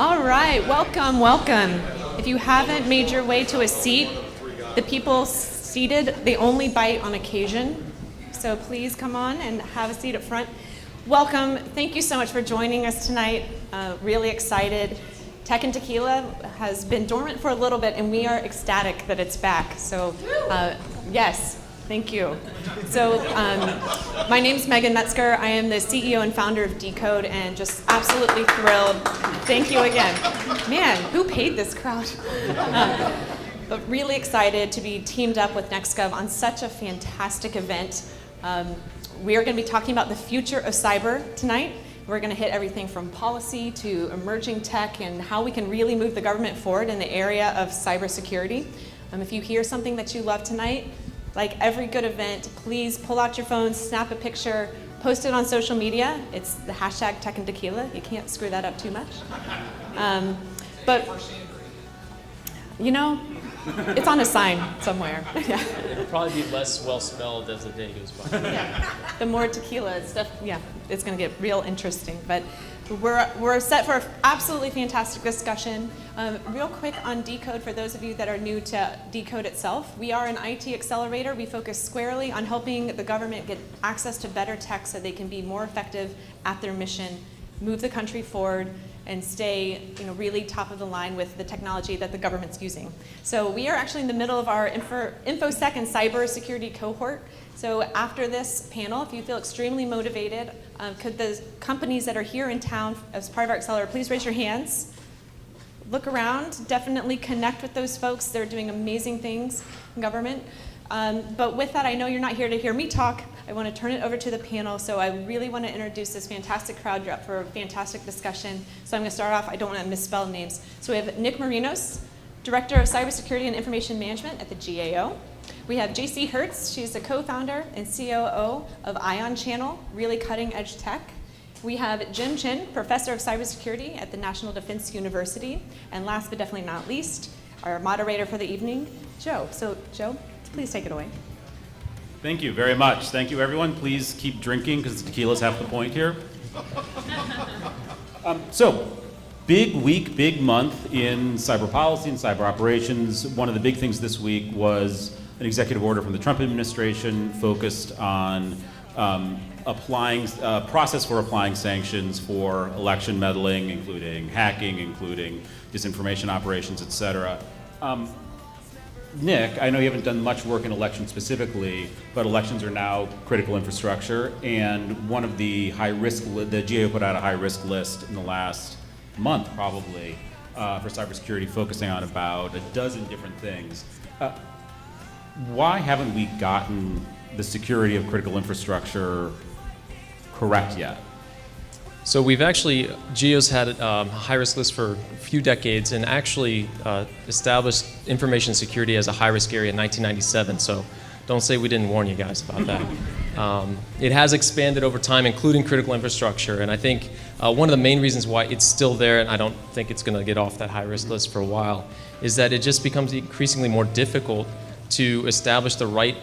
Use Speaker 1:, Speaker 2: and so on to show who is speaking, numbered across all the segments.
Speaker 1: All right, welcome, welcome. If you haven't made your way to a seat, the people seated, they only bite on occasion. So please come on and have a seat up front. Welcome, thank you so much for joining us tonight. Really excited. Tech and Tequila has been dormant for a little bit and we are ecstatic that it's back. So yes. Thank you. So my name's Megan Metzger. I am the CEO and founder of Decode and just absolutely thrilled. Thank you again. Man, who paid this crowd? But really excited to be teamed up with NextGov on such a fantastic event. We are going to be talking about the future of cyber tonight. We're going to hit everything from policy to emerging tech and how we can really move the government forward in the area of cybersecurity. If you hear something that you love tonight, like every good event, please pull out your phone, snap a picture, post it on social media. It's the hashtag Tech and Tequila. You can't screw that up too much. But, you know, it's on a sign somewhere. Yeah.
Speaker 2: It'll probably be less well spelled as the day goes by.
Speaker 1: Yeah. The more tequila stuff, yeah, it's going to get real interesting. But we're set for an absolutely fantastic discussion. Real quick on Decode, for those of you that are new to Decode itself, we are an IT accelerator. We focus squarely on helping the government get access to better tech so they can be more effective at their mission, move the country forward, and stay really top of the line with the technology that the government's using. So we are actually in the middle of our InfoSec and cybersecurity cohort. So after this panel, if you feel extremely motivated, could the companies that are here in town as part of our accelerator, please raise your hands. Look around, definitely connect with those folks. They're doing amazing things in government. But with that, I know you're not here to hear me talk. I want to turn it over to the panel, so I really want to introduce this fantastic crowd. You're up for a fantastic discussion. So I'm going to start off, I don't want to misspell names. So we have Nick Marinos, Director of Cybersecurity and Information Management at the GAO. We have JC Hertz, she's the co-founder and COO of Ion Channel, really cutting edge tech. We have Jim Chin, Professor of Cybersecurity at the National Defense University. And last but definitely not least, our moderator for the evening, Joe. So Joe, please take it away.
Speaker 3: Thank you very much. Thank you, everyone. Please keep drinking because tequila's half the point here. So, big week, big month in cyber policy and cyber operations. One of the big things this week was an executive order from the Trump administration focused on applying process for applying sanctions for election meddling, including hacking, including disinformation operations, et cetera. Nick, I know you haven't done much work in elections specifically, but elections are now critical infrastructure, and one of the high-risk, the GAO put out a high-risk list in the last month, probably, for cybersecurity, focusing on about a dozen different things. Why haven't we gotten the security of critical infrastructure correct yet?
Speaker 2: So we've actually, GEO's had a high-risk list for a few decades and actually established information security as a high-risk area in 1997, so don't say we didn't warn you guys about that. It has expanded over time, including critical infrastructure, and I think one of the main reasons why it's still there, and I don't think it's going to get off that high-risk list for a while, is that it just becomes increasingly more difficult to establish the right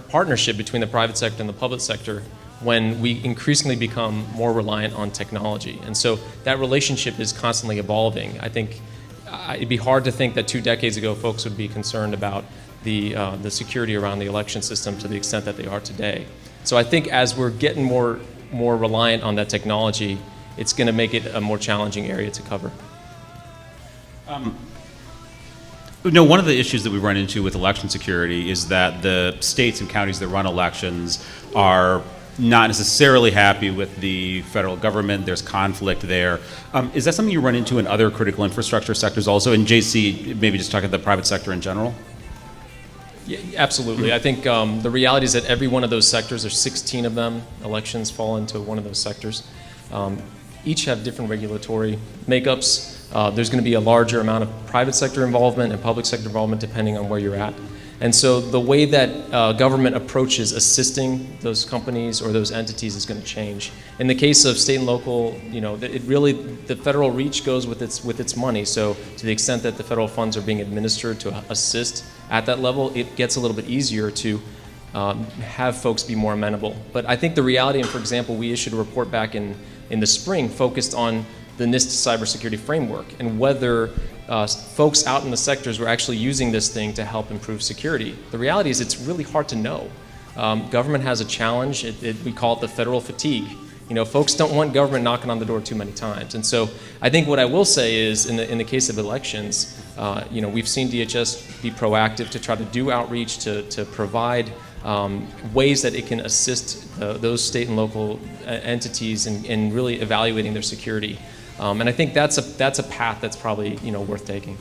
Speaker 2: partnership between the private sector and the public sector when we increasingly become more reliant on technology. And so that relationship is constantly evolving. I think it'd be hard to think that 2 decades ago folks would be concerned about the security around the election system to the extent that they are today. So I think as we're getting more reliant on that technology, it's going to make it a more challenging area to cover.
Speaker 3: One of the issues that we run into with election security is that the states and counties that run elections are not necessarily happy with the federal government. There's conflict there. Is that something you run into in other critical infrastructure sectors also? And JC, maybe just talking about the private sector in general?
Speaker 2: Yeah, absolutely. I think the reality is that every one of those sectors, there's 16 of them, elections fall into one of those sectors. Each have different regulatory makeups. There's going to be a larger amount of private sector involvement and public sector involvement depending on where you're at. And so the way that government approaches assisting those companies or those entities is going to change. In the case of state and local, the federal reach goes with its money. So to the extent that the federal funds are being administered to assist at that level, it gets a little bit easier to have folks be more amenable. But I think the reality, and for example, we issued a report back in the spring focused on the NIST cybersecurity framework and whether folks out in the sectors were actually using this thing to help improve security. The reality is it's really hard to know. Government has a challenge. We call it the federal fatigue. Folks don't want government knocking on the door too many times. And so I think what I will say is in the case of elections, we've seen DHS be proactive to try to do outreach, to provide ways that it can assist those state and local entities in really evaluating their security. And I think that's a path that's probably worth taking.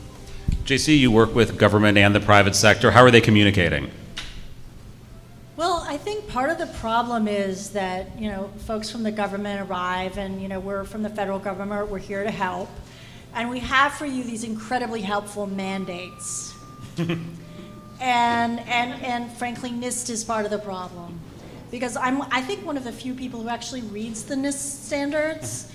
Speaker 3: JC, you work with government and the private sector. How are they communicating?
Speaker 4: Well, I think part of the problem is that, folks from the government arrive and, we're from the federal government, we're here to help. And we have for you these incredibly helpful mandates. and frankly, NIST is part of the problem. Because I think one of the few people who actually reads the NIST standards.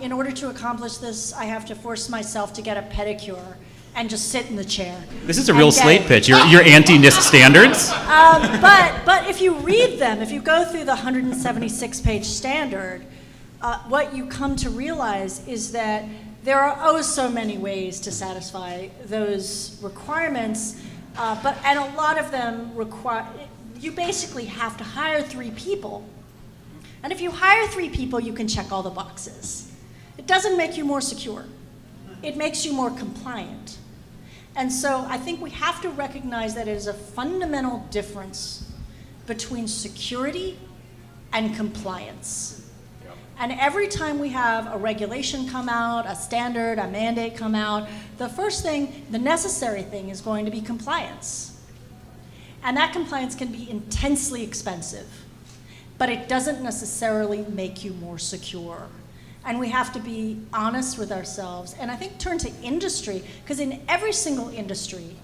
Speaker 4: In order to accomplish this, I have to force myself to get a pedicure and just sit in the chair.
Speaker 3: This is a real slate pitch. You're anti-NIST standards?
Speaker 4: But if you read them, if you go through the 176-page standard, what you come to realize is that there are oh so many ways to satisfy those requirements, and a lot of them require, you basically have to hire 3 people. And if you hire 3 people, you can check all the boxes. It doesn't make you more secure. It makes you more compliant. And so I think we have to recognize that it is a fundamental difference between security and compliance. Yep. And every time we have a regulation come out, a standard, a mandate come out, the first thing, the necessary thing is going to be compliance. And that compliance can be intensely expensive, but it doesn't necessarily make you more secure. And we have to be honest with ourselves, and I think turn to industry, because in every single industry,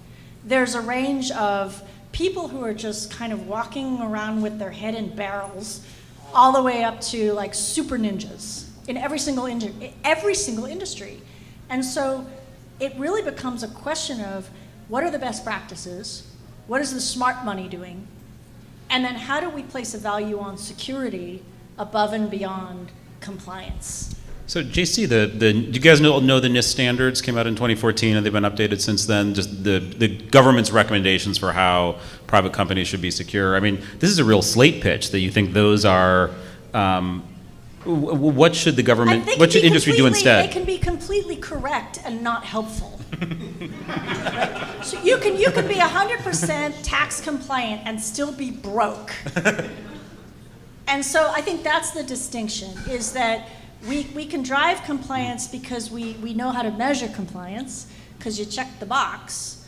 Speaker 4: there's a range of people who are just kind of walking around with their head in barrels, all the way up to like super ninjas in every single industry. And so it really becomes a question of what are the best practices, what is the smart money doing, and then how do we place a value on security above and beyond compliance.
Speaker 3: So JC, do you guys know the NIST standards came out in 2014 and they've been updated since then? Just the government's recommendations for how private companies should be secure. I mean, this is a real slate pitch that you think those are. What should the government, what should industry do instead?
Speaker 4: They can be completely correct and not helpful. Right? So you can be 100% tax compliant and still be broke. And so I think that's the distinction, is that we can drive compliance because we know how to measure compliance, because you check the box.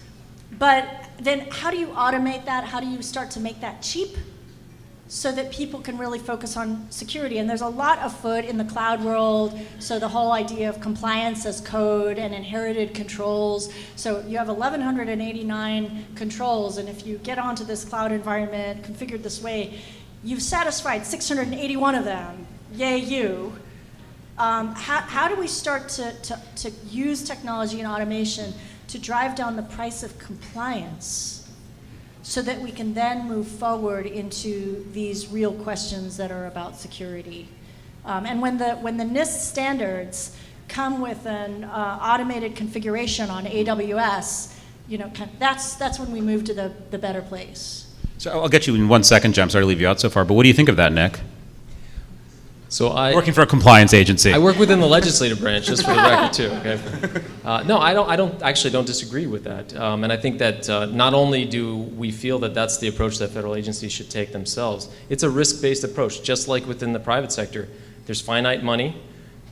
Speaker 4: But then how do you automate that? How do you start to make that cheap so that people can really focus on security? And there's a lot afoot in the cloud world, so the whole idea of compliance as code and inherited controls. So you have 1,189 controls, and if you get onto this cloud environment configured this way, you've satisfied 681 of them. Yay, you. How do we start to use technology and automation to drive down the price of compliance so that we can then move forward into these real questions that are about security? And when the NIST standards come with an automated configuration on AWS, that's when we move to the better place.
Speaker 3: So I'll get you in 1 second, Jim. Sorry to leave you out so far, but what do you think of that, Nick?
Speaker 2: So
Speaker 3: working for a compliance agency.
Speaker 2: I work within the legislative branch, just for the record, too. Okay. No, I don't disagree with that, and I think that not only do we feel that that's the approach that federal agencies should take themselves, it's a risk-based approach, just like within the private sector. There's finite money,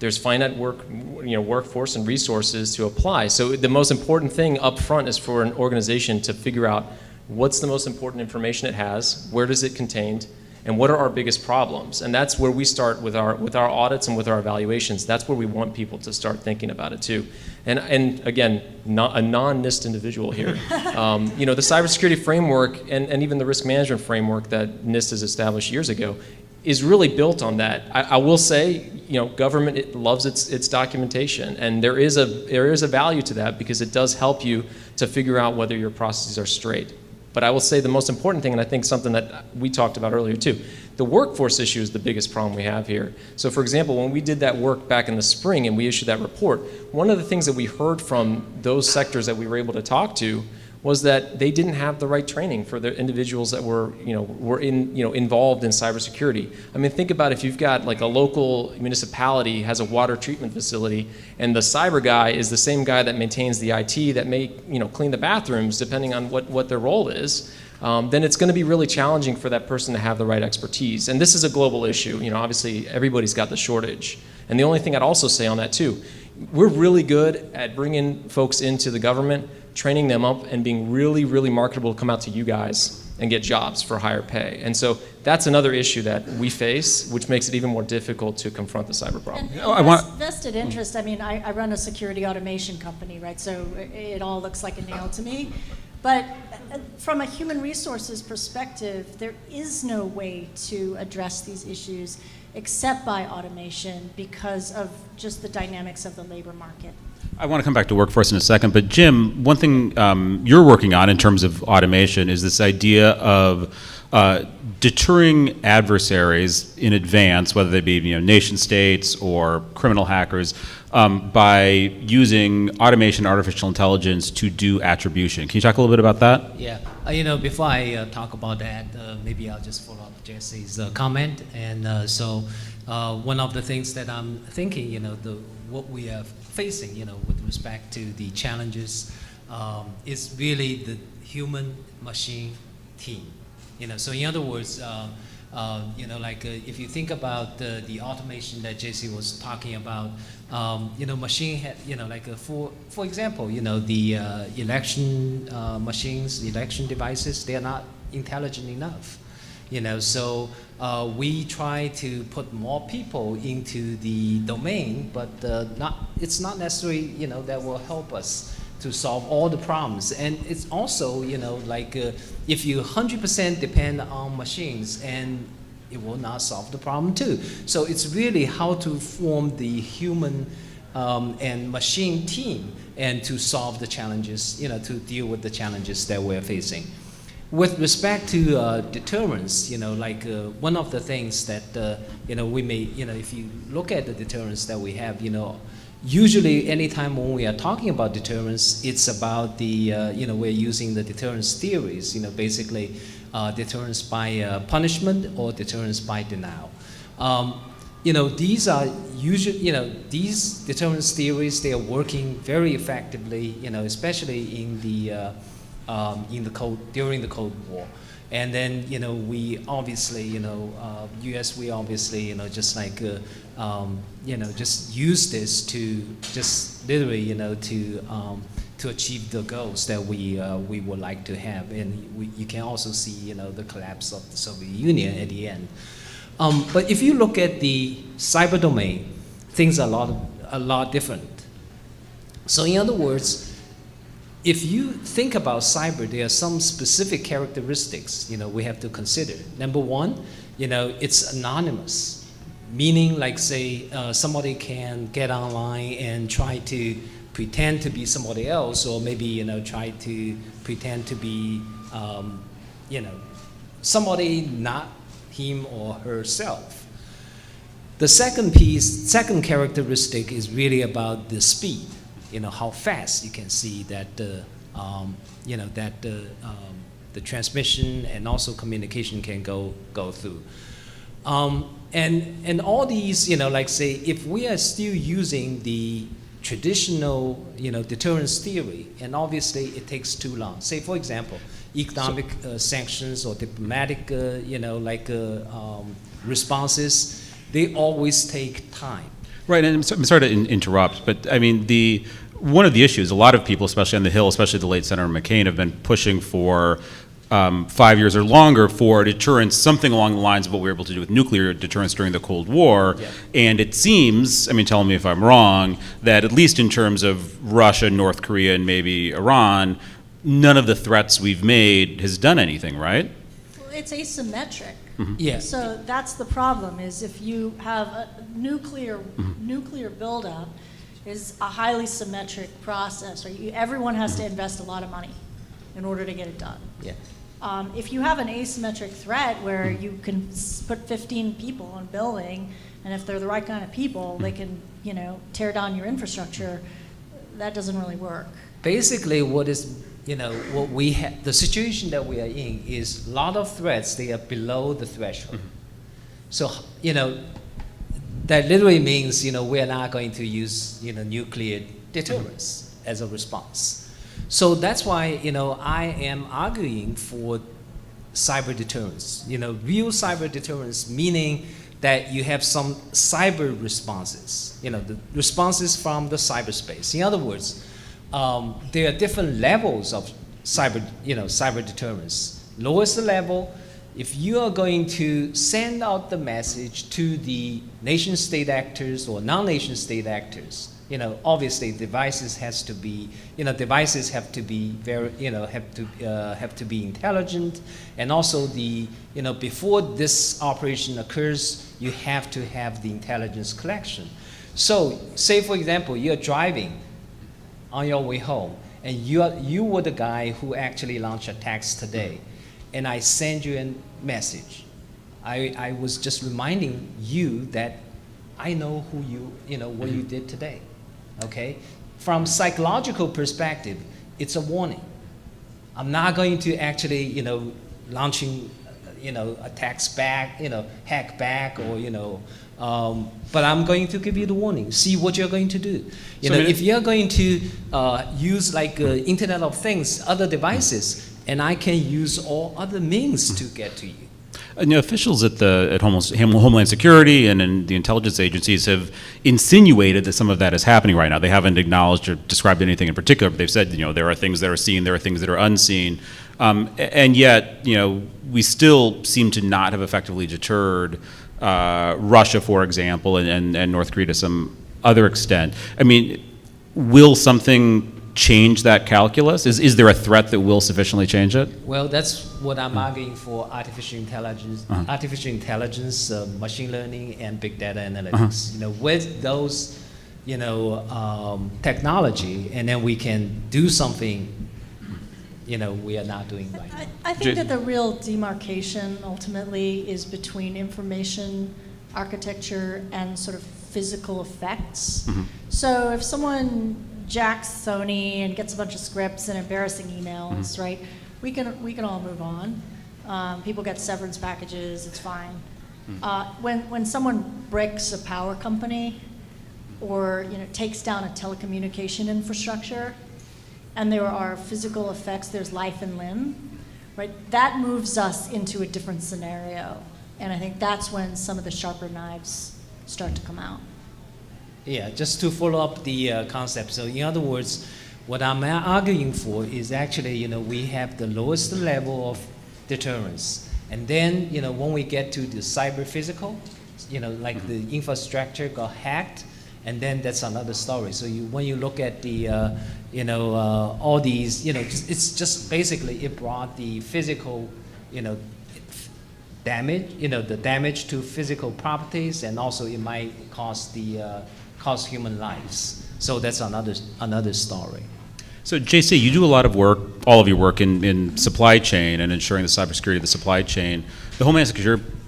Speaker 2: there's finite workforce and resources to apply. So the most important thing up front is for an organization to figure out what's the most important information it has, where does it contain, and what are our biggest problems? And that's where we start with our audits and with our evaluations. That's where we want people to start thinking about it too. And again, not a non-NIST individual here. The cybersecurity framework and even the risk management framework that NIST has established years ago is really built on that. I will say, government loves its documentation, and there is a value to that because it does help you to figure out whether your processes are straight. But I will say the most important thing, and I think something that we talked about earlier too, the workforce issue is the biggest problem we have here. So for example, when we did that work back in the spring and we issued that report, one of the things that we heard from those sectors that we were able to talk to was that they didn't have the right training for the individuals that were involved in cybersecurity. I mean, think about if you've got like a local municipality has a water treatment facility, and the cyber guy is the same guy that maintains the IT that may clean the bathrooms, depending on what their role is. Then it's going to be really challenging for that person to have the right expertise. And this is a global issue. Obviously everybody's got the shortage. And the only thing I'd also say on that too, we're really good at bringing folks into the government, training them up, and being really, really marketable to come out to you guys and get jobs for higher pay. And so that's another issue that we face, which makes it even more difficult to confront the cyber problem.
Speaker 4: Vested interest, I mean, I run a security automation company, right? So it all looks like a nail to me. But from a human resources perspective, there is no way to address these issues except by automation because of just the dynamics of the labor market.
Speaker 3: I want to come back to workforce in a second, but Jim, one thing you're working on in terms of automation is this idea of deterring adversaries in advance, whether they be nation states or criminal hackers, by using automation, artificial intelligence to do attribution. Can you talk a little bit about that?
Speaker 5: Yeah, before I talk about that, maybe I'll just follow up Jesse's comment. And so one of the things that I'm thinking, what we are facing, with respect to the challenges, is really the human-machine team. So in other words, if you think about the automation that JC was talking about, machine had, for example, the election machines, election devices, they are not intelligent enough. So we try to put more people into the domain, but it's not necessarily, that will help us to solve all the problems. And it's also, if you 100% depend on machines, and it will not solve the problem too. So it's really how to form the human and machine team and to solve the challenges, to deal with the challenges that we're facing. With respect to deterrence, one of the things that, we may, if you look at the deterrence that we have, usually anytime when we are talking about deterrence, it's about the, we're using the deterrence theories, basically deterrence by punishment or deterrence by denial. These are usually, these deterrence theories, they are working very effectively, especially in the during the Cold War. And then, we obviously, U.S., we obviously, just like, just use this to just literally, to achieve the goals that we would like to have. And you can also see, the collapse of the Soviet Union at the end. But if you look at the cyber domain, things are a lot different. So in other words, if you think about cyber, there are some specific characteristics, we have to consider. Number one, it's anonymous, meaning like say somebody can get online and try to pretend to be somebody else, or maybe try to pretend to be somebody not him or herself. The second characteristic is really about the speed. How fast you can see that the transmission and also communication can go through. And all these, like say, if we are still using the traditional, deterrence theory, and obviously it takes too long. Say, for example, economic sanctions or diplomatic, responses, they always take time.
Speaker 3: Right, and I'm sorry to interrupt, but I mean, one of the issues, a lot of people, especially on the Hill, especially the late Senator McCain, have been pushing for 5 years or longer for deterrence, something along the lines of what we were able to do with nuclear deterrence during the Cold War. Yeah. And it seems, tell me if I'm wrong, that at least in terms of Russia, North Korea, and maybe Iran, none of the threats we've made has done anything, right?
Speaker 4: Well, it's asymmetric.
Speaker 5: Mm-hmm. Yeah.
Speaker 4: So that's the problem, is if you have a nuclear buildup, is a highly symmetric process, right? Everyone has to invest a lot of money in order to get it done.
Speaker 5: Yeah.
Speaker 4: If you have an asymmetric threat where you can put 15 people in a building, and if they're the right kind of people, they can, tear down your infrastructure, that doesn't really work.
Speaker 5: Basically, what we have, the situation that we are in is a lot of threats, they are below the threshold. So, that literally means, we are not going to use, nuclear deterrence as a response. So that's why, I am arguing for cyber deterrence. Real cyber deterrence, meaning that you have some cyber responses, the responses from the cyberspace. In other words, there are different levels of cyber deterrence. Lowest level, if you are going to send out the message to the nation-state actors or non-nation-state actors, obviously devices have to be very, have to be intelligent, and also before this operation occurs, you have to have the intelligence collection. So, say for example, you're driving on your way home, and you were the guy who actually launched attacks today, and I send you a message. I was just reminding you that I know who what you did today. Okay? From psychological perspective, it's a warning. I'm not going to actually, launching, attacks back, hack back, or, but I'm going to give you the warning. See what you're going to do. If you're going to use like Internet of Things, other devices, and I can use all other means to get to you.
Speaker 3: Officials at Homeland Security and in the intelligence agencies have insinuated that some of that is happening right now. They haven't acknowledged or described anything in particular, but they've said, there are things that are seen, there are things that are unseen, and yet, we still seem to not have effectively deterred Russia, for example, and North Korea to some other extent. I mean, will something change that calculus? Is there a threat that will sufficiently change it?
Speaker 5: Well, that's what I'm arguing for: artificial intelligence, machine learning, and big data analytics. With those, technology, and then we can do something, we are not doing right now.
Speaker 4: I think that the real demarcation ultimately is between information architecture and sort of physical effects. So if someone jacks Sony and gets a bunch of scripts and embarrassing emails, right? We can all move on. People get severance packages. It's fine. When someone bricks a power company, or takes down a telecommunication infrastructure, and there are physical effects, there's life and limb, right? That moves us into a different scenario, and I think that's when some of the sharper knives start to come out.
Speaker 5: Yeah, just to follow up the concept. So in other words, what I'm arguing for is actually, we have the lowest level of deterrence. And then, when we get to the cyber physical, like the infrastructure got hacked, and then that's another story. So when you look at the, all these, it's just basically it brought the physical, damage, the damage to physical properties, and also it might cause human lives. So that's another story.
Speaker 3: So JC, you do a lot of work, all of your work in supply chain and ensuring the cybersecurity of the supply chain. The Homeland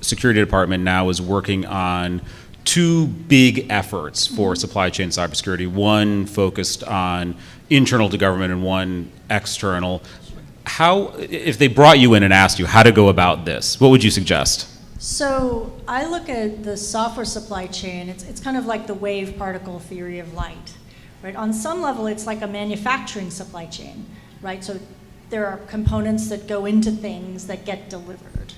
Speaker 3: Security Department now is working on two big efforts for supply chain cybersecurity, one focused on internal to government and one external. How, if they brought you in and asked you how to go about this, what would you suggest?
Speaker 4: So I look at the software supply chain, it's kind of like the wave particle theory of light, right? On some level, it's like a manufacturing supply chain, right? So there are components that go into things that get delivered.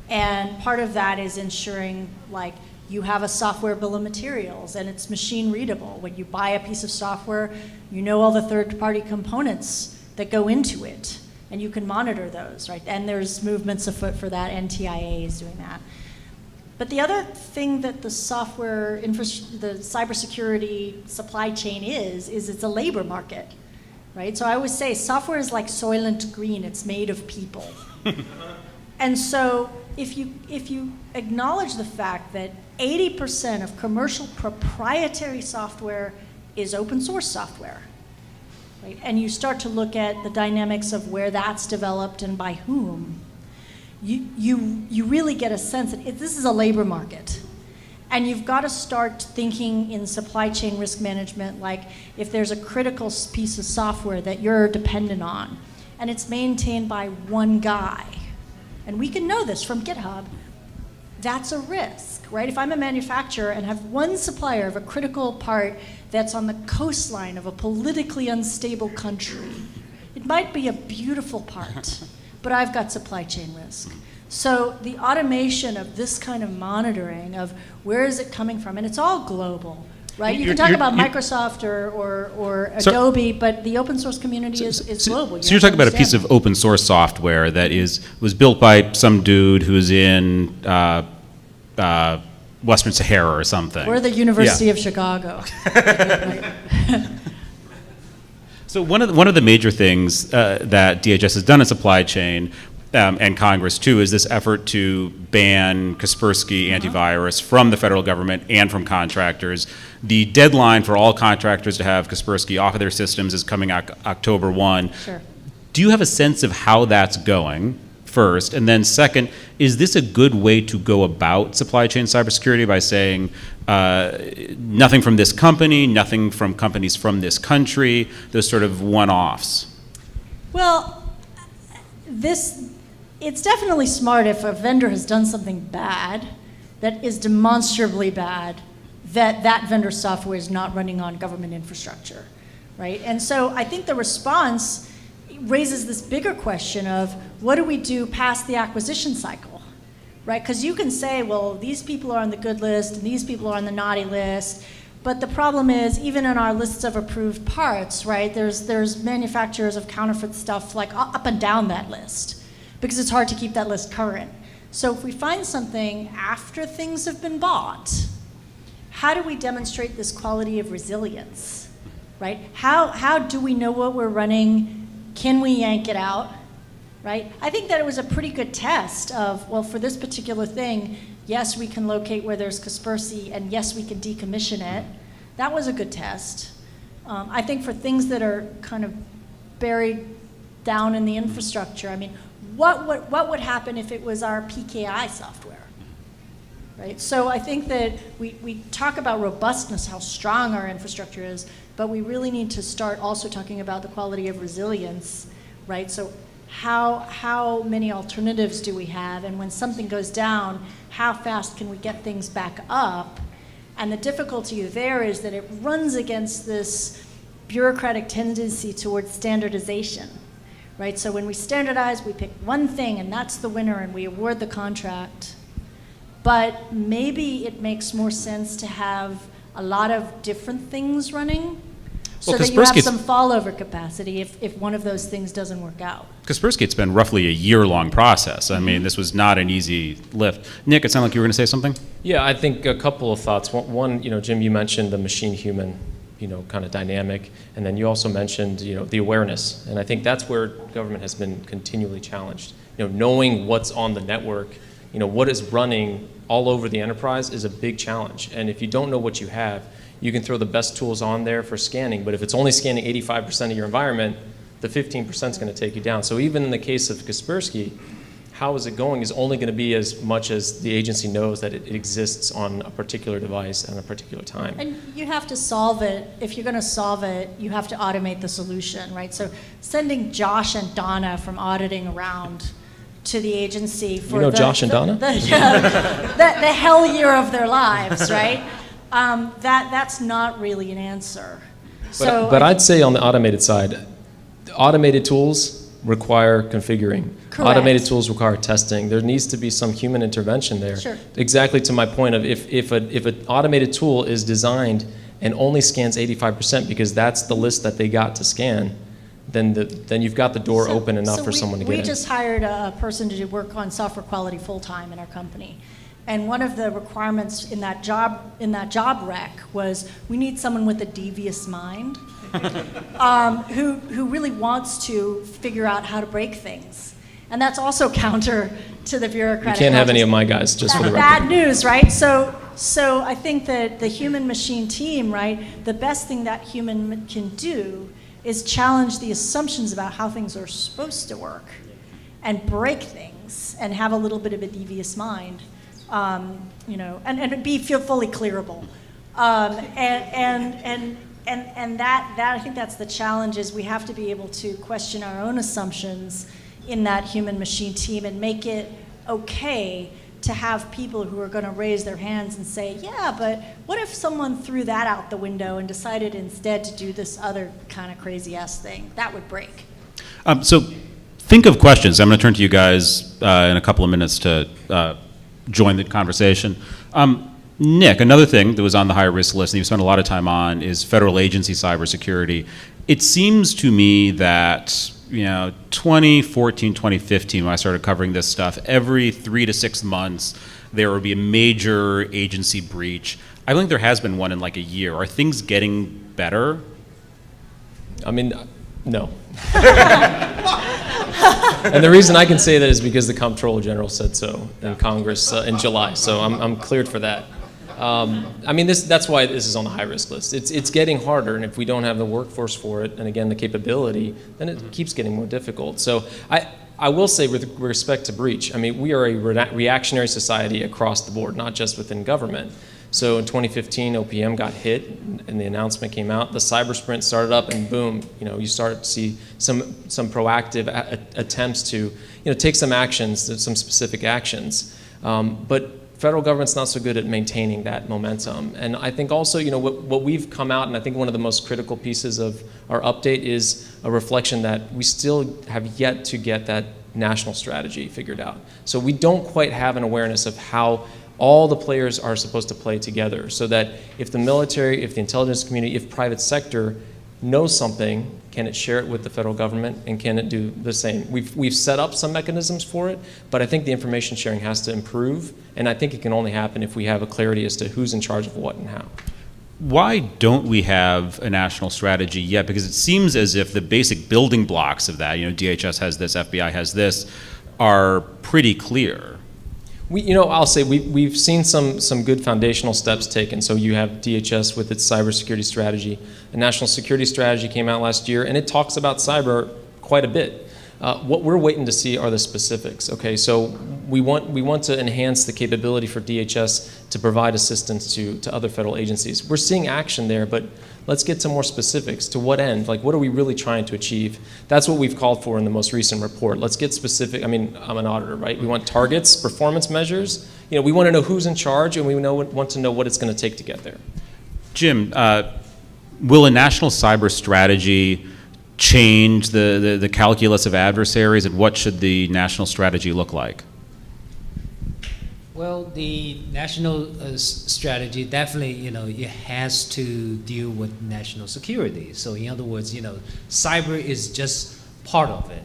Speaker 4: And part of that is ensuring, like, you have a software bill of materials and it's machine readable. When you buy a piece of software, you know all the third-party components that go into it, and you can monitor those, right? And there's movements afoot for that. NTIA is doing that. But the other thing that the software, the cybersecurity supply chain is it's a labor market, right? So I always say software is like Soylent Green. It's made of people. And so if you acknowledge the fact that 80% of commercial proprietary software is open source software, right? And you start to look at the dynamics of where that's developed and by whom, you really get a sense that this is a labor market. And you've got to start thinking in supply chain risk management, like if there's a critical piece of software that you're dependent on, and it's maintained by one guy, and we can know this from GitHub, that's a risk, right? If I'm a manufacturer and have one supplier of a critical part that's on the coastline of a politically unstable country, it might be a beautiful part, but I've got supply chain risk. So the automation of this kind of monitoring of where is it coming from, and it's all global, right? You can talk about Microsoft or Adobe, but the open source community is global.
Speaker 3: So you're talking about a piece of open source software that was built by some dude who's in Western Sahara or something.
Speaker 4: Or the University of Chicago.
Speaker 3: So one of the major things that DHS has done in supply chain, and Congress too, is this effort to ban Kaspersky antivirus from the federal government and from contractors. The deadline for all contractors to have Kaspersky off of their systems is coming October 1.
Speaker 4: Sure.
Speaker 3: Do you have a sense of how that's going, first? And then second, is this a good way to go about supply chain cybersecurity by saying nothing from this company, nothing from companies from this country, those sort of one-offs?
Speaker 4: Well, it's definitely smart if a vendor has done something bad that is demonstrably bad, that vendor's software is not running on government infrastructure, right? And so I think the response raises this bigger question of what do we do past the acquisition cycle, right? Because you can say, well, these people are on the good list and these people are on the naughty list, but the problem is even in our lists of approved parts, right, there's manufacturers of counterfeit stuff like up and down that list because it's hard to keep that list current. So if we find something after things have been bought, how do we demonstrate this quality of resilience, right? How do we know what we're running? Can we yank it out, right? I think that it was a pretty good test of, well, for this particular thing, yes, we can locate where there's Kaspersky, and yes, we can decommission it. That was a good test. I think for things that are kind of buried down in the infrastructure, I mean, what would happen if it was our PKI software, right? So I think that we talk about robustness, how strong our infrastructure is, but we really need to start also talking about the quality of resilience, right? So how many alternatives do we have? And when something goes down, how fast can we get things back up? And the difficulty there is that it runs against this bureaucratic tendency towards standardization, right? So when we standardize, we pick one thing and that's the winner and we award the contract. But maybe it makes more sense to have a lot of different things running so that you have some fallover capacity if one of those things doesn't work out.
Speaker 3: Kaspersky, it's been roughly a year-long process. I mean, this was not an easy lift. Nick, it sounded like you were going to say something?
Speaker 2: Yeah, I think a couple of thoughts. One, Jim, you mentioned the machine-human, kind of dynamic, and then you also mentioned, the awareness, and I think that's where government has been continually challenged. Knowing what's on the network, what is running all over the enterprise is a big challenge, and if you don't know what you have, you can throw the best tools on there for scanning, but if it's only scanning 85% of your environment, the 15% is going to take you down. So even in the case of Kaspersky, how is it going is only going to be as much as the agency knows that it exists on a particular device at a particular time.
Speaker 4: And you have to solve it. If you're going to solve it, you have to automate the solution, right? So sending Josh and Donna from auditing around to the agency for
Speaker 2: Josh and Donna?
Speaker 4: the hell year of their lives, right? That's not really an answer.
Speaker 2: But I'd say on the automated side, automated tools require configuring.
Speaker 4: Correct.
Speaker 2: Automated tools require testing. There needs to be some human intervention there.
Speaker 4: Sure.
Speaker 2: Exactly to my point of if an automated tool is designed and only scans 85% because that's the list that they got to scan, then you've got the door open enough for someone to get in.
Speaker 4: We just hired a person to work on software quality full-time in our company. And one of the requirements in that job rec was we need someone with a devious mind who really wants to figure out how to break things. And that's also counter to the bureaucratic.
Speaker 2: You can't have any of my guys, just for the record.
Speaker 4: Bad news, right? So I think that the human machine team, right, the best thing that human can do is challenge the assumptions about how things are supposed to work and break things and have a little bit of a devious mind, you know, and feel fully clearable. And that I think that's the challenge, is we have to be able to question our own assumptions in that human machine team and make it okay to have people who are going to raise their hands and say, yeah, but what if someone threw that out the window and decided instead to do this other kind of crazy ass thing? That would break.
Speaker 3: So think of questions. I'm going to turn to you guys in a couple of minutes to join the conversation. Nick, another thing that was on the high risk list and you've spent a lot of time on is federal agency cybersecurity. It seems to me that, you know, 2014, 2015, when I started covering this stuff, every 3 to 6 months, there would be a major agency breach. I don't think there has been one in like a year. Are things getting better?
Speaker 2: I mean, no. And the reason I can say that is because the Comptroller General said so in Congress in July, so I'm cleared for that. I mean, that's why this is on the high-risk list. It's getting harder, and if we don't have the workforce for it, and again, the capability, then it keeps getting more difficult. So I will say with respect to breach, I mean, we are a reactionary society across the board, not just within government. So in 2015, OPM got hit, and the announcement came out. The cyber sprint started up, and boom, you know, you start to see some proactive attempts to, you know, take some actions, some specific actions. But federal government's not so good at maintaining that momentum. And I think also, you know, what we've come out, and I think one of the most critical pieces of our update is a reflection that we still have yet to get that national strategy figured out. So we don't quite have an awareness of how all the players are supposed to play together, so that if the military, if the intelligence community, if private sector knows something, can it share it with the federal government, and can it do the same? We've set up some mechanisms for it, but I think the information sharing has to improve, and I think it can only happen if we have a clarity as to who's in charge of what and how.
Speaker 3: Why don't we have a national strategy yet? Because it seems as if the basic building blocks of that, you know, DHS has this, FBI has this, are pretty clear.
Speaker 2: You know, I'll say we've seen some good foundational steps taken. So you have DHS with its cybersecurity strategy. A national security strategy came out last year, and it talks about cyber quite a bit. What we're waiting to see are the specifics. Okay, so we want to enhance the capability for DHS to provide assistance to other federal agencies. We're seeing action there, but let's get to more specifics. To what end? Like, what are we really trying to achieve? That's what we've called for in the most recent report. Let's get specific. I mean, I'm an auditor, right? We want targets, performance measures. You know, we want to know who's in charge, and we want to know what it's going to take to get there.
Speaker 3: Jim, will a national cyber strategy change the calculus of adversaries, and what should the national strategy look like?
Speaker 5: Well, the national strategy definitely, you know, it has to deal with national security. So in other words, you know, cyber is just part of it.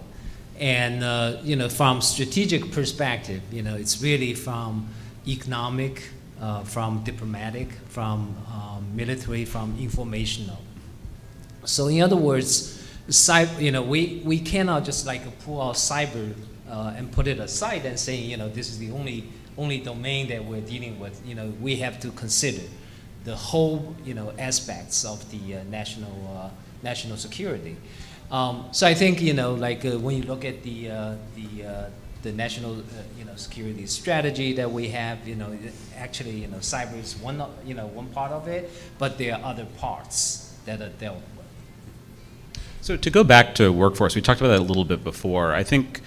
Speaker 5: And, you know, from strategic perspective, you know, it's really from economic, from diplomatic, from military, from informational. So in other words, cyber, you know, we cannot just like pull out cyber and put it aside and say, you know, this is the only domain that we're dealing with. You know, we have to consider the whole, you know, aspects of the national security. So I think, you know, like when you look at the national, you know, security strategy that we have, you know, actually, you know, cyber is one part of it, but there are other parts that are dealt with.
Speaker 3: So to go back to workforce, we talked about that a little bit before. I think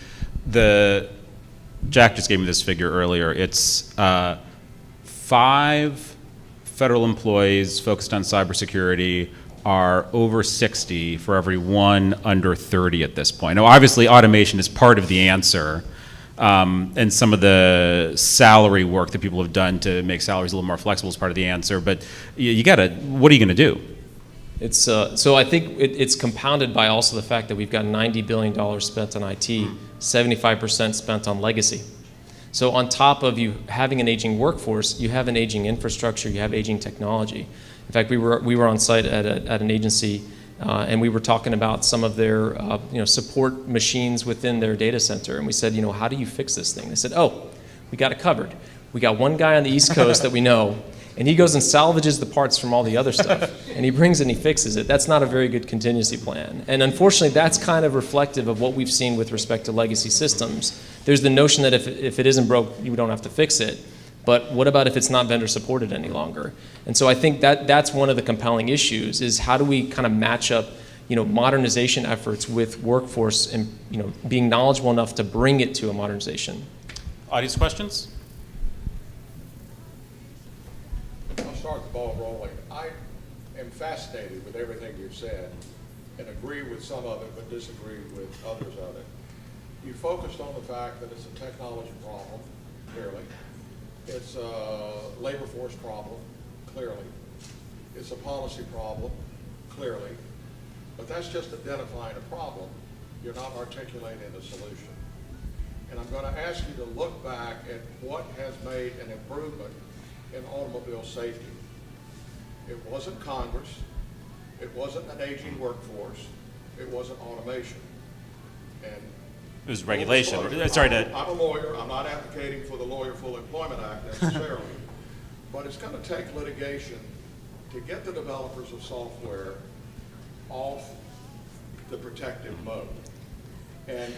Speaker 3: Jack just gave me this figure earlier. It's 5 federal employees focused on cybersecurity are over 60 for every 1 under 30 at this point. Now, obviously, automation is part of the answer, and some of the salary work that people have done to make salaries a little more flexible is part of the answer. But you gotta, what are you going to do?
Speaker 2: It's so I think it's compounded by also the fact that we've got $90 billion spent on IT, 75% spent on legacy. So on top of you having an aging workforce, you have an aging infrastructure, you have aging technology. In fact, we were on site at an agency, and we were talking about some of their you know, support machines within their data center, and we said, you know, how do you fix this thing? They said, oh, we got it covered. We got one guy on the East Coast that we know. and he goes and salvages the parts from all the other stuff, and he brings it and he fixes it. That's not a very good contingency plan. And unfortunately, that's kind of reflective of what we've seen with respect to legacy systems. There's the notion that if it isn't broke, you don't have to fix it. But what about if it's not vendor supported any longer? And so I think that's one of the compelling issues, is how do we kind of match up modernization efforts with workforce and being knowledgeable enough to bring it to a modernization.
Speaker 3: Audience questions?
Speaker 6: I'll start the ball rolling. I am fascinated with everything you've said and agree with some of it, but disagree with others of it. You focused on the fact that it's a technology problem, clearly. It's a labor force problem, clearly. It's a policy problem, clearly. But that's just identifying a problem. You're not articulating a solution. And I'm going to ask you to look back at what has made an improvement in automobile safety. It wasn't Congress. It wasn't an aging workforce. It wasn't automation. And
Speaker 3: It was regulation.
Speaker 6: I'm a lawyer. I'm not advocating for the Lawyer Full Employment Act necessarily. But it's going to take litigation to get the developers of software off the protective mode. And,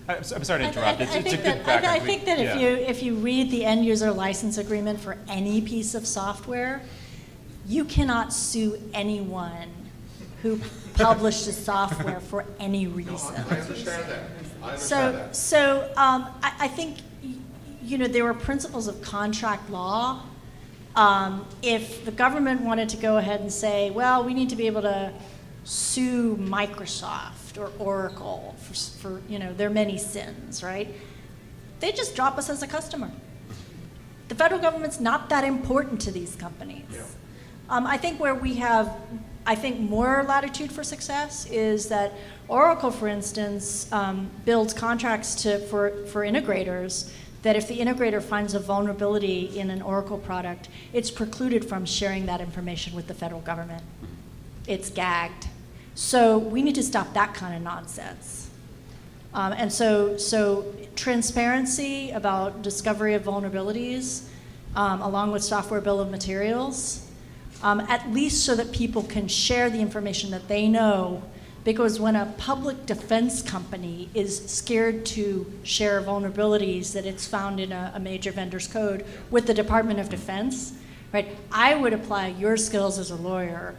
Speaker 3: I'm sorry to interrupt. It's a good
Speaker 4: I
Speaker 3: background.
Speaker 4: think that if you read the end user license agreement for any piece of software, you cannot sue anyone who publishes software for any reason.
Speaker 6: I understand that. I understand that.
Speaker 4: So I think there were principles of contract law. If the government wanted to go ahead and say, well, we need to be able to sue Microsoft or Oracle for their many sins, right? They just drop us as a customer. The federal government's not that important to these companies.
Speaker 6: Yeah.
Speaker 4: I think where we have, more latitude for success is that Oracle, for instance, builds contracts for integrators that if the integrator finds a vulnerability in an Oracle product, it's precluded from sharing that information with the federal government. It's gagged. So we need to stop that kind of nonsense. And so transparency about discovery of vulnerabilities, along with software bill of materials, at least so that people can share the information that they know. Because when a public defense company is scared to share vulnerabilities that it's found in a major vendor's code with the Department of Defense, right? I would apply your skills as a lawyer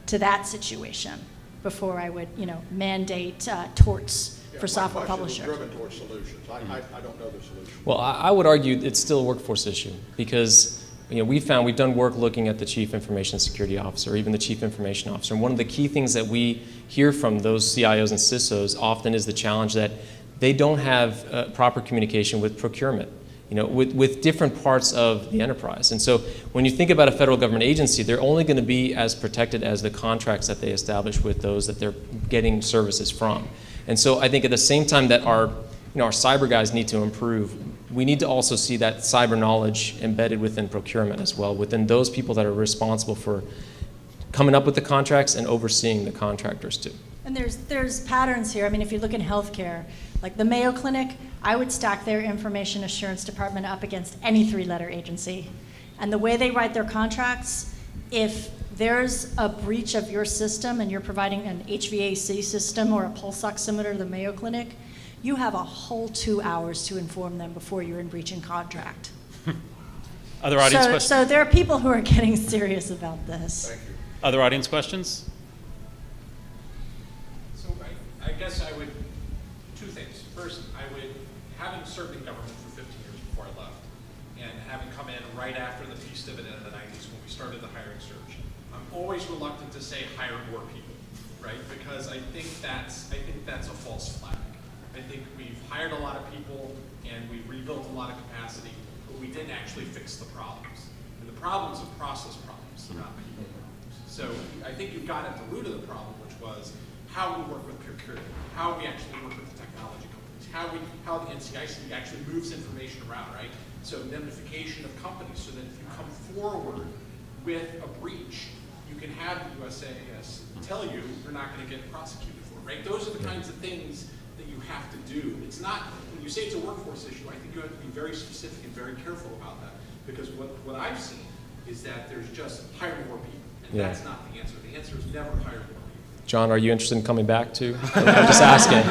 Speaker 4: to that situation before I would, mandate torts for software publisher.
Speaker 6: My question was driven towards solutions. I don't know the solution.
Speaker 2: Well, I would argue it's still a workforce issue because we've done work looking at the Chief Information Security Officer, or even the Chief Information Officer. And one of the key things that we hear from those CIOs and CISOs often is the challenge that they don't have proper communication with procurement, with different parts of the enterprise. And so when you think about a federal government agency, they're only going to be as protected as the contracts that they establish with those that they're getting services from. And so I think at the same time that our cyber guys need to improve, we need to also see that cyber knowledge embedded within procurement as well, within those people that are responsible for coming up with the contracts and overseeing the contractors too.
Speaker 4: And there's patterns here. I mean, if you look in healthcare, like the Mayo Clinic, I would stack their information assurance department up against any three-letter agency. And the way they write their contracts, if there's a breach of your system and you're providing an HVAC system or a pulse oximeter to the Mayo Clinic, you have a whole 2 hours to inform them before you're in breach in contract.
Speaker 3: Other audience questions?
Speaker 4: So there are people who are getting serious about this.
Speaker 6: Thank you.
Speaker 3: Other audience questions?
Speaker 7: So I guess I would, two things. First, having served in government for 15 years before I left, and having come in right after the peace dividend in the 90s when we started the hiring surge, I'm always reluctant to say hire more people, right? Because I think that's a false flag. I think we've hired a lot of people and we rebuilt a lot of capacity, but we didn't actually fix the problems. And the problems are process problems, not people problems. So I think you've got at the root of the problem, which was how we work with procurement, how we actually work with the technology companies, how the NCIC actually moves information around, right? So indemnification of companies, so that if you come forward with a breach, you can have the USAS tell you you're not going to get prosecuted for, right? Those are the kinds of things that you have to do. It's not, when you say it's a workforce issue, I think you have to be very specific and very careful about that. Because what I've seen is that there's just hire more people. And
Speaker 2: Yeah.
Speaker 7: that's not the answer. The answer is never hire more people.
Speaker 2: John, are you interested in coming back too? I'm just asking.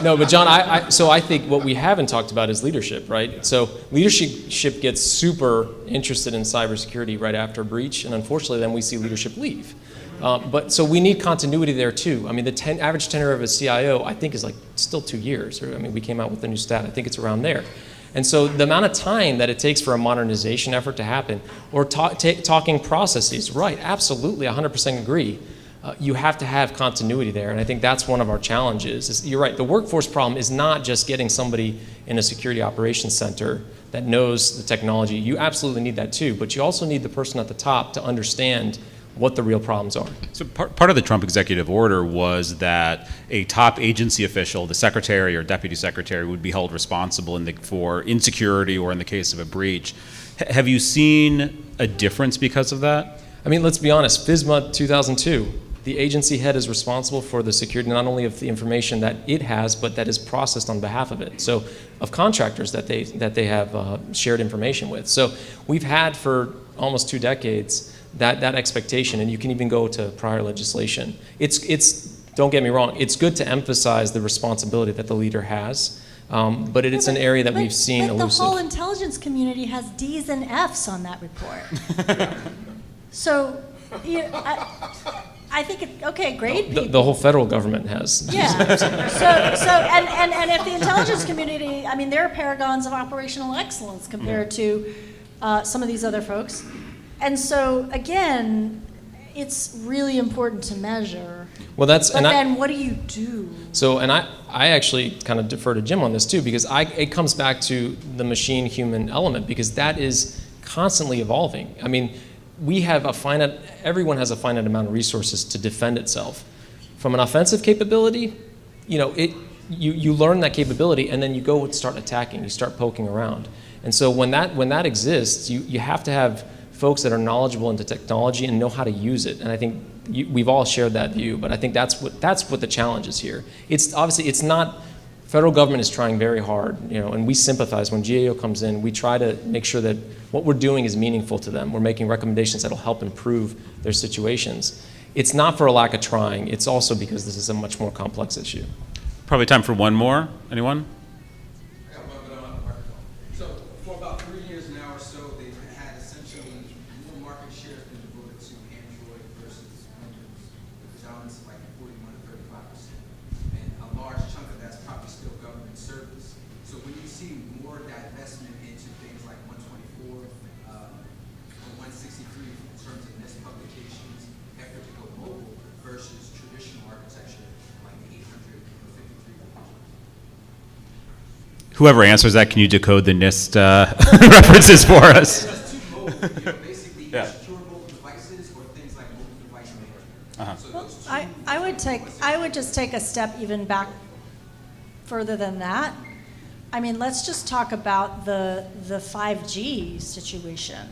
Speaker 2: No, but John, so I think what we haven't talked about is leadership, right? So leadership gets super interested in cybersecurity right after a breach, and unfortunately then we see leadership leave. But so we need continuity there too. I mean, the average tenure of a CIO, I think, is like still 2 years. Or, I mean, we came out with a new stat. I think it's around there. And so the amount of time that it takes for a modernization effort to happen, or talking processes, right? Absolutely, 100% agree. You have to have continuity there, and I think that's one of our challenges. You're right. The workforce problem is not just getting somebody in a security operations center that knows the technology. You absolutely need that too, but you also need the person at the top to understand what the real problems are.
Speaker 3: So part of the Trump executive order was that a top agency official, the secretary or deputy secretary, would be held responsible for insecurity or in the case of a breach. Have you seen a difference because of that?
Speaker 2: I mean, let's be honest, FISMA 2002, the agency head is responsible for the security not only of the information that it has, but that is processed on behalf of it. So of contractors that they have shared information with. So we've had for almost 2 decades that expectation, and you can even go to prior legislation. It's don't get me wrong, it's good to emphasize the responsibility that the leader has, but it's an area that we've seen elusive.
Speaker 4: The whole intelligence community has D's and F's on that report. So, I think, okay, great people.
Speaker 2: The whole federal government has.
Speaker 4: Yeah. And if the intelligence community, I mean, they're paragons of operational excellence compared to some of these other folks. And so, again, it's really important to measure.
Speaker 2: Well, that's.
Speaker 4: But then what do you do?
Speaker 2: So, and I actually kind of defer to Jim on this too, because it comes back to the machine-human element, because that is constantly evolving. I mean, everyone has a finite amount of resources to defend itself. From an offensive capability, you learn that capability, and then you go and start attacking. You start poking around, and so when that exists, you have to have folks that are knowledgeable into technology and know how to use it. And I think we've all shared that view, but I think that's what the challenge is here. It's obviously, it's not, federal government is trying very hard, and we sympathize. When GAO comes in, we try to make sure that what we're doing is meaningful to them. We're making recommendations that'll help improve their situations. It's not for a lack of trying, it's also because this is a much more complex issue.
Speaker 3: Probably time for one more. Anyone?
Speaker 8: I got one, but I'm on the microphone. So for about 3 years now or so, they've had essentially more market share than devoted to Android versus Windows. The balance like 41 to 35%. And a large chunk of that's probably still government service. So when you see more divestment into things like 124 or 163 in terms of NIST publications, effort to go mobile versus traditional architecture like 800 or 53.
Speaker 3: Whoever answers that, can you decode the NIST references for us?
Speaker 8: Just two mobile, basically secure mobile devices or things like mobile device management. So those two
Speaker 4: I would just take a step even back further than that. I mean, let's just talk about the 5G situation,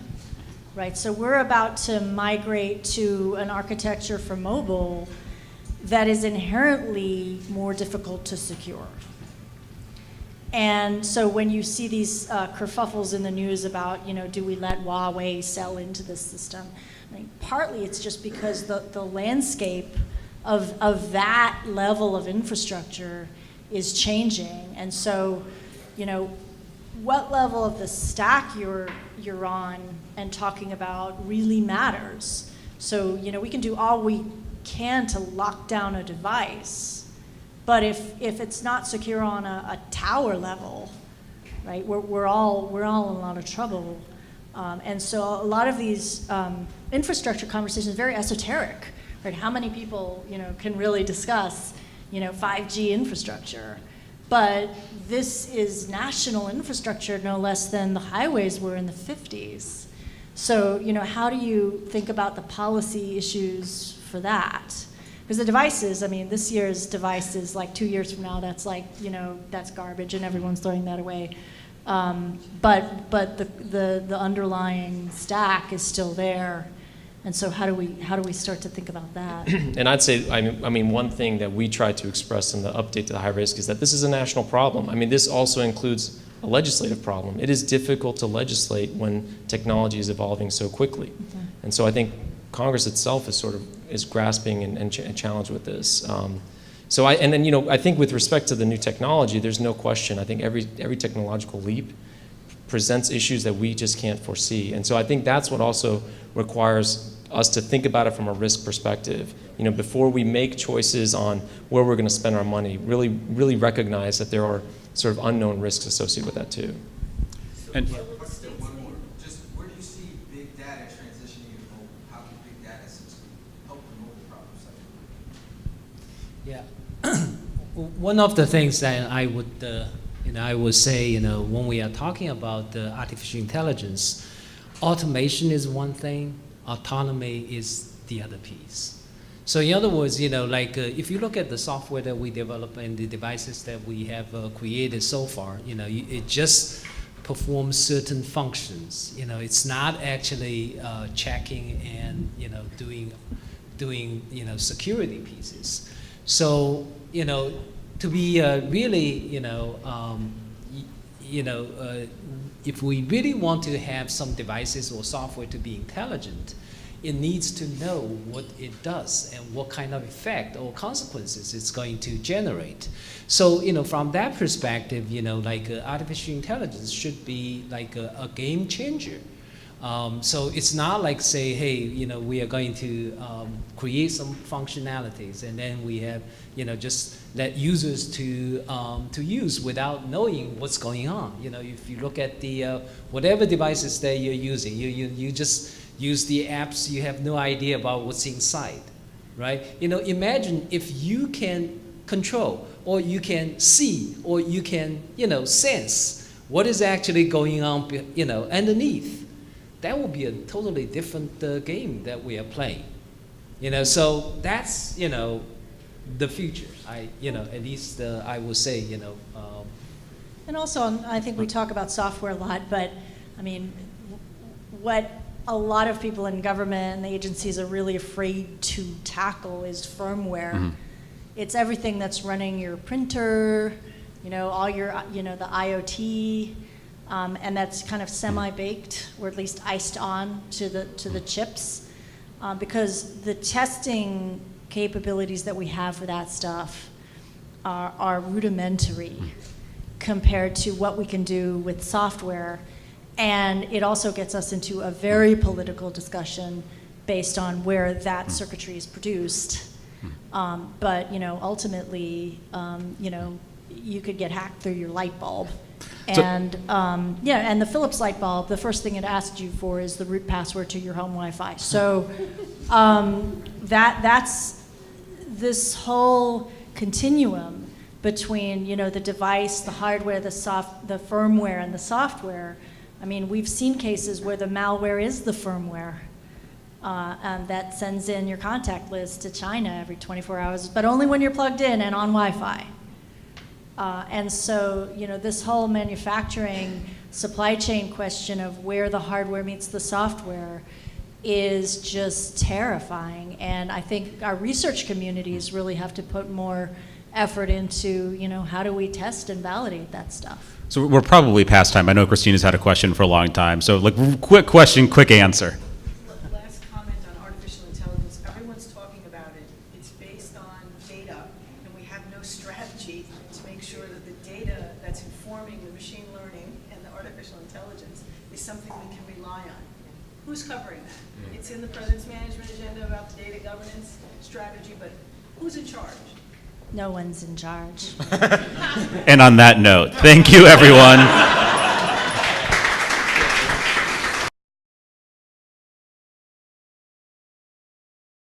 Speaker 4: right? So we're about to migrate to an architecture for mobile that is inherently more difficult to secure. And so when you see these kerfuffles in the news about, do we let Huawei sell into this system? I mean, partly it's just because the landscape of that level of infrastructure is changing. And so, what level of the stack you're on and talking about really matters. So, we can do all we can to lock down a device. But if it's not secure on a tower level, right, we're all in a lot of trouble. And so a lot of these infrastructure conversations are very esoteric, right? How many people, can really discuss, 5G infrastructure? But this is national infrastructure no less than the highways were in the 50s. So, how do you think about the policy issues for that? Because the devices, I mean, this year's devices, like 2 years from now, that's like, that's garbage and everyone's throwing that away. But the underlying stack is still there. And so how do we start to think about that?
Speaker 2: And I'd say, I mean, one thing that we try to express in the update to the high risk is that this is a national problem. I mean, this also includes a legislative problem. It is difficult to legislate when technology is evolving so quickly. And so I think Congress itself is sort of grasping and challenged with this. And then, I think with respect to the new technology, there's no question. I think every technological leap presents issues that we just can't foresee. And so I think that's what also requires us to think about it from a risk perspective. Before we make choices on where we're going to spend our money, really recognize that there are sort of unknown risks associated with that too.
Speaker 3: And
Speaker 8: Still one more. Just where do you see big data transitioning to mobile? How can big data essentially help the mobile problem sector?
Speaker 5: Yeah. One of the things that I would say, when we are talking about artificial intelligence, automation is one thing, autonomy is the other piece. So in other words, if you look at the software that we develop and the devices that we have created so far, it just performs certain functions. It's not actually checking and doing security pieces. So to be really if we really want to have some devices or software to be intelligent, it needs to know what it does and what kind of effect or consequences it's going to generate. So, from that perspective, artificial intelligence should be like a game changer. So it's not like say, hey, we are going to create some functionalities and then we have, just let users to use without knowing what's going on. If you look at the whatever devices that you're using, you just use the apps, you have no idea about what's inside, right? Imagine if you can control, or you can see, or you can, sense what is actually going on, underneath. That will be a totally different game that we are playing. So that's, the future. At least I would say,
Speaker 4: And also, I think we talk about software a lot, but what a lot of people in government and the agencies are really afraid to tackle is firmware. Mm-hmm. It's everything that's running your printer, all your, the IoT, and that's kind of semi-baked, or at least iced on to the chips, because the testing capabilities that we have for that stuff are rudimentary compared to what we can do with software. And it also gets us into a very political discussion based on where that circuitry is produced. But ultimately, you could get hacked through your light bulb. And and the Philips light bulb, the first thing it asked you for is the root password to your home Wi-Fi. So that's this whole continuum between the device, the hardware, the firmware, and the software. We've seen cases where the malware is the firmware that sends in your contact list to China every 24 hours, but only when you're plugged in and on Wi-Fi. And so, this whole manufacturing supply chain question of where the hardware meets the software is just terrifying. And I think our research communities really have to put more effort into, how do we test and validate that stuff?
Speaker 3: So we're probably past time. I know Christina's had a question for a long time. So quick question, quick answer.
Speaker 9: Last comment on artificial intelligence. Everyone's talking about it. It's based on data, and we have no strategy to make sure that the data that's informing the machine learning and the artificial intelligence is something we can rely on. Who's covering that? It's in the President's management agenda about the data governance strategy, but who's in charge?
Speaker 4: No one's in charge.
Speaker 3: And on that note, thank you, everyone.